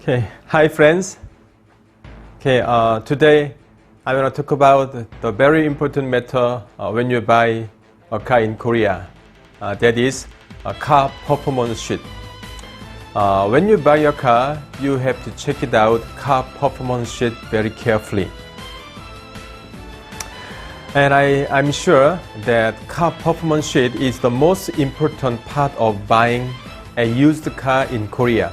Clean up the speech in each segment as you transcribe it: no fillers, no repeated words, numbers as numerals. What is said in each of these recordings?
Okay, hi friends. Okay, today I want to talk about the very important matter when you buy a car in Korea. That is a car performance sheet. When you buy your car, you have to check it out car performance sheet very carefully. And I'm sure that car performance sheet is the most important part of buying a used car in Korea.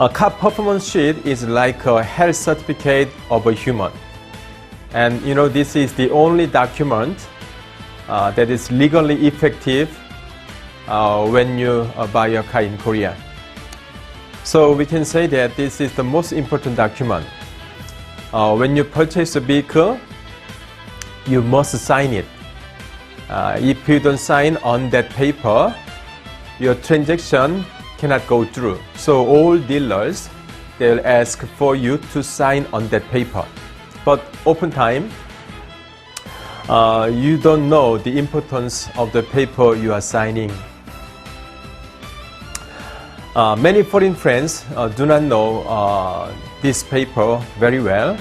A car performance sheet is like a health certificate of a human. And you know, this is the only document that is legally effective when you buy a car in Korea. So we can say that this is the most important document. When you purchase a vehicle, you must sign it. If you don't sign on that paper, your transaction cannot go through. So all dealers, they'll ask for you to sign on that paper. But oftentimes, you don't know the importance of the paper you are signing. Many foreign friends do not know this paper very well,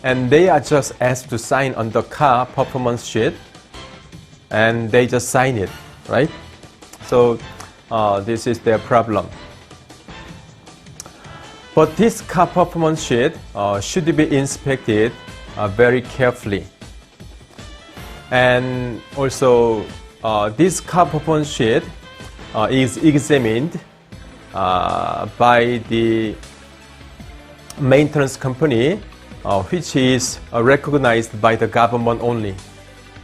and they are just asked to sign on the car performance sheet, and they just sign it, right? So this is their problem. But this car performance sheet should be inspected very carefully. And also, this car performance sheet is examined by the maintenance company, which is recognized by the government only.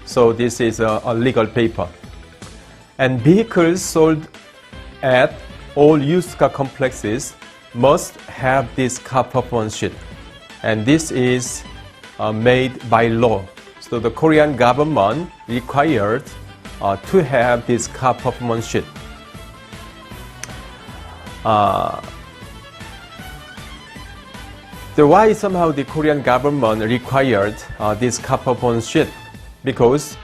So this is a legal paper. And vehicles sold at all used car complexes must have this car performance sheet. And this is made by law. So the Korean government required to have this car performance sheet. Why somehow the Korean government required this car performance sheet? Because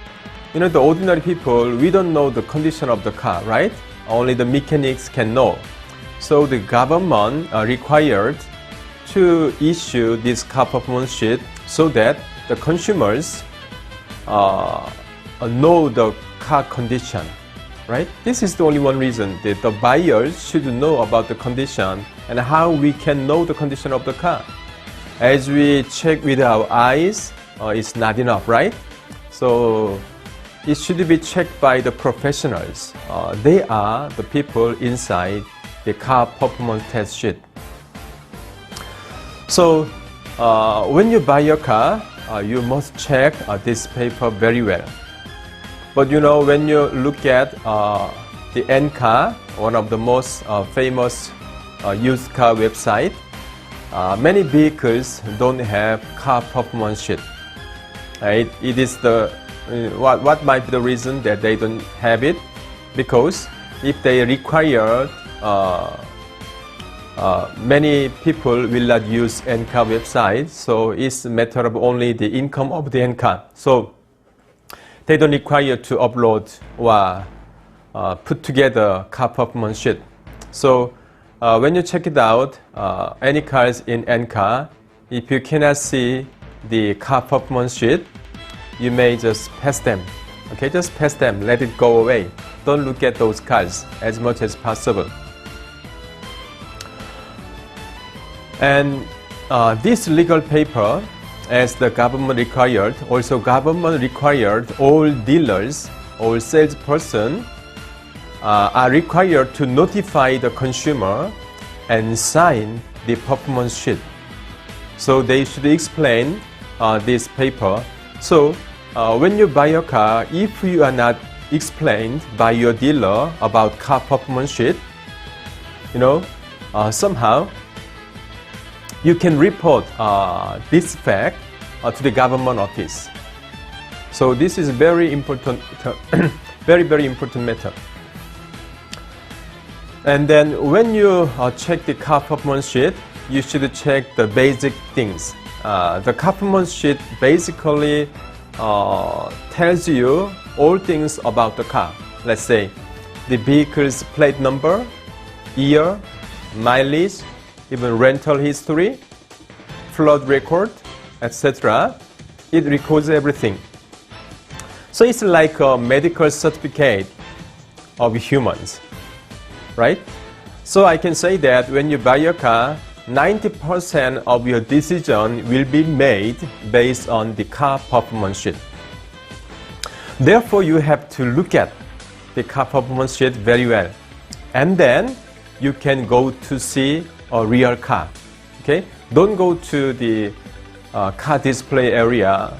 you know, the ordinary people, we don't know the condition of the car, right? Only the mechanics can know. So the government required to issue this car performance sheet so that the consumers know the car condition, right? This is the only one reason that the buyers should know about the condition and how we can know the condition of the car. As we check with our eyes, it's not enough, right? So it should be checked by the professionals. They are the people inside the car performance test sheet. So when you buy your car, you must check this paper very well. But you know, when you look at the N-Car, one of the most famous used car website, many vehicles don't have car performance sheet. Right? It is the what might be the reason that they don't have it? Because if they require, many people will not use N-Car website, so it's a matter of only the income of the N-Car. So they don't require to upload or put together car performance sheet. So when you check it out, any cars in N-Car, if you cannot see the car performance sheet, you may just pass them. Okay, just pass them, let it go away. Don't look at those cars as much as possible. And this legal paper, as the government required, also government required all dealers, all salesperson are required to notify the consumer and sign the performance sheet. So they should explain this paper. So when you buy your car, if you are not explained by your dealer about car performance sheet, you know, somehow you can report this fact to the government office. So this is very important, very important matter. And then when you check the car performance sheet, you should check the basic things. The car performance sheet basically tells you all things about the car. Let's say the vehicle's plate number, year, mileage, even rental history, flood record, etc. It records everything. So it's like a medical certificate of humans, right? So I can say that when you buy a car, 90% of your decision will be made based on the car performance sheet. Therefore, you have to look at the car performance sheet very well. And then you can go to see a real car. Okay? Don't go to the car display area.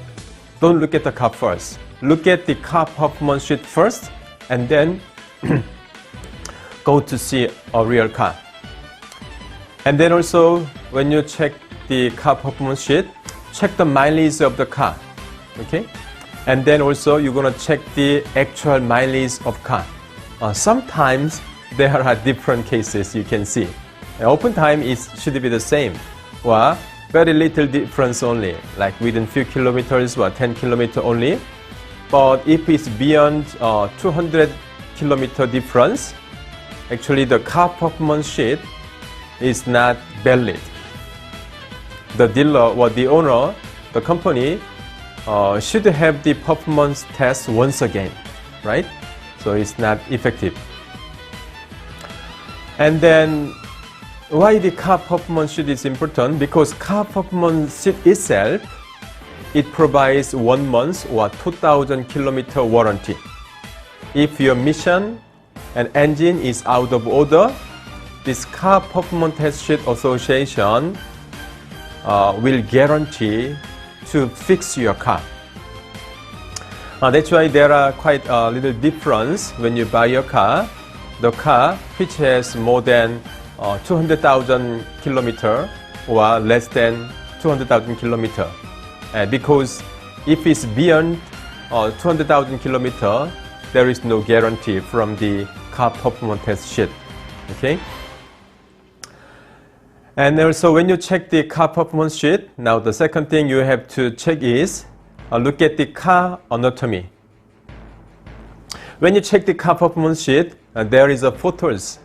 Don't look at the car first. Look at the car performance sheet first, and then go to see a real car. And then also, when you check the car performance sheet, check the mileage of the car. Okay? And then also, you're going to check the actual mileage of car. Sometimes there are different cases you can see. Open time should be the same, or very little difference only, like within few kilometers or 10 kilometers only. But if it's beyond 200 kilometer difference, actually the car performance sheet is not valid. The dealer or the owner, the company, should have the performance test once again, right? So it's not effective. And then why the car performance sheet is important? Because car performance sheet itself, it provides 1 month or 2,000 kilometer warranty. If your emission and engine is out of order, this car performance test sheet association will guarantee to fix your car. That's why there are quite a little difference when you buy your car. The car which has more than 200,000 kilometer or less than 200,000 kilometer. Because if it's beyond 200,000 kilometer, there is no guarantee from the car performance test sheet. Okay? And also when you check the car performance sheet, now the second thing you have to check is look at the car anatomy. When you check the car performance sheet, there is a photos.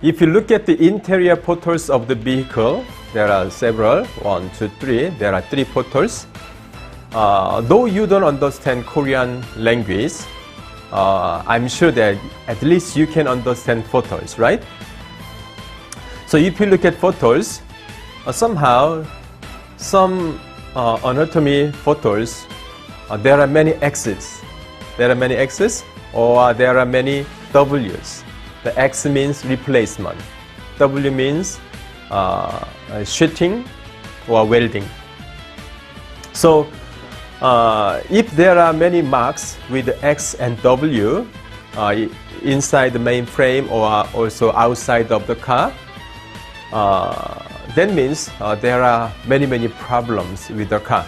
If you look at the interior photos of the vehicle, there are several, 1, 2, 3, there are 3 photos. Though you don't understand Korean language, I'm sure that at least you can understand photos, right? So if you look at photos, somehow some anatomy photos, there are many X's. There are many X's or there are many W's. The X means replacement. W means sheeting or welding. So if there are many marks with X and W inside the main frame or also outside of the car, that means there are many problems with the car.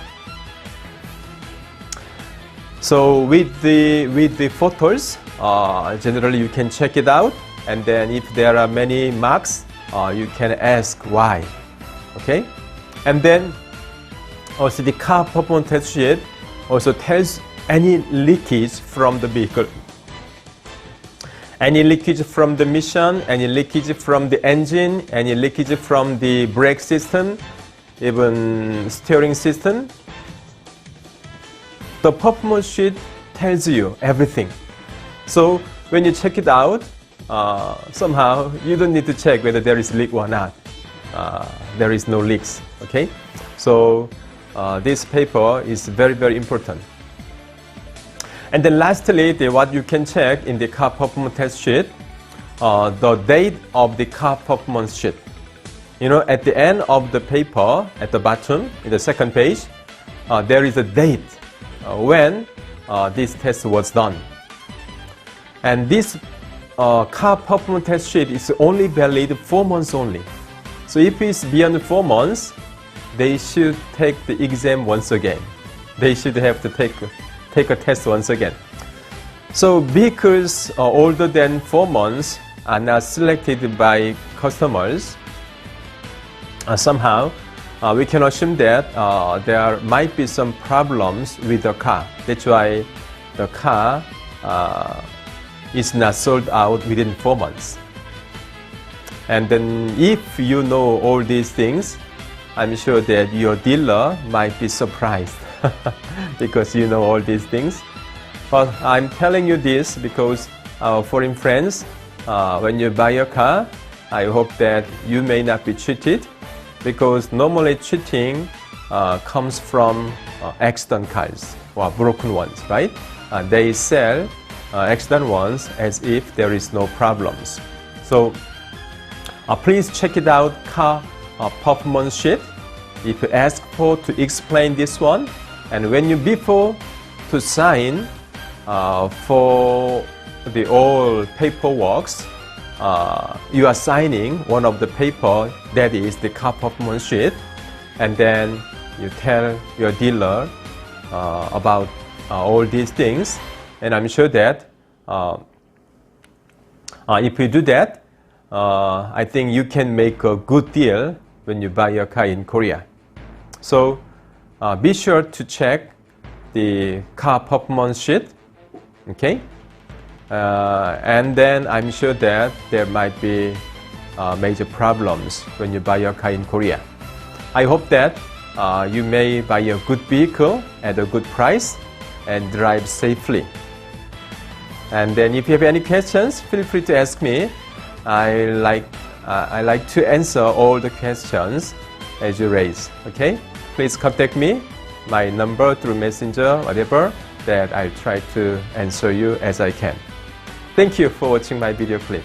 So with the photos, generally you can check it out, and then if there are many marks, you can ask why. Okay, and then also the car performance test sheet also tells any leakage from the vehicle. Any leakage from the emission, any leakage from the engine, any leakage from the brake system, even steering system. The performance sheet tells you everything. So when you check it out, somehow you don't need to check whether there is leak or not. There is no leaks. Okay, so this paper is very important. And then lastly, what you can check in the car performance test sheet, the date of the car performance sheet. You know, at the end of the paper, at the bottom, in the second page, there is a date when this test was done. And this car performance test sheet is only valid 4 months only. So if it's beyond 4 months, they should take the exam once again. They should have to take a test once again. So vehicles older than 4 months are not selected by customers. Somehow we can assume that there might be some problems with the car. That's why the car is not sold out within 4 months. And then if you know all these things, I'm sure that your dealer might be surprised because you know all these things. But I'm telling you this because our foreign friends, when you buy a car, I hope that you may not be cheated, because normally cheating comes from accident cars or broken ones, right? They sell accident ones as if there is no problems. So please check it out, car performance sheet. If you ask for to explain this one, and when you before to sign for the all paperworks, you are signing one of the paper that is the car performance sheet, and then you tell your dealer about all these things, and I'm sure that if you do that, I think you can make a good deal when you buy your car in Korea. So be sure to check the car performance sheet, okay? And then I'm sure that there might be major problems when you buy your car in Korea. I hope that you may buy a good vehicle at a good price and drive safely. And then if you have any questions, feel free to ask me. I like to answer all the questions as you raise, okay? Please contact me, my number through Messenger, whatever, that I'll try to answer you as I can. Thank you for watching my video clip.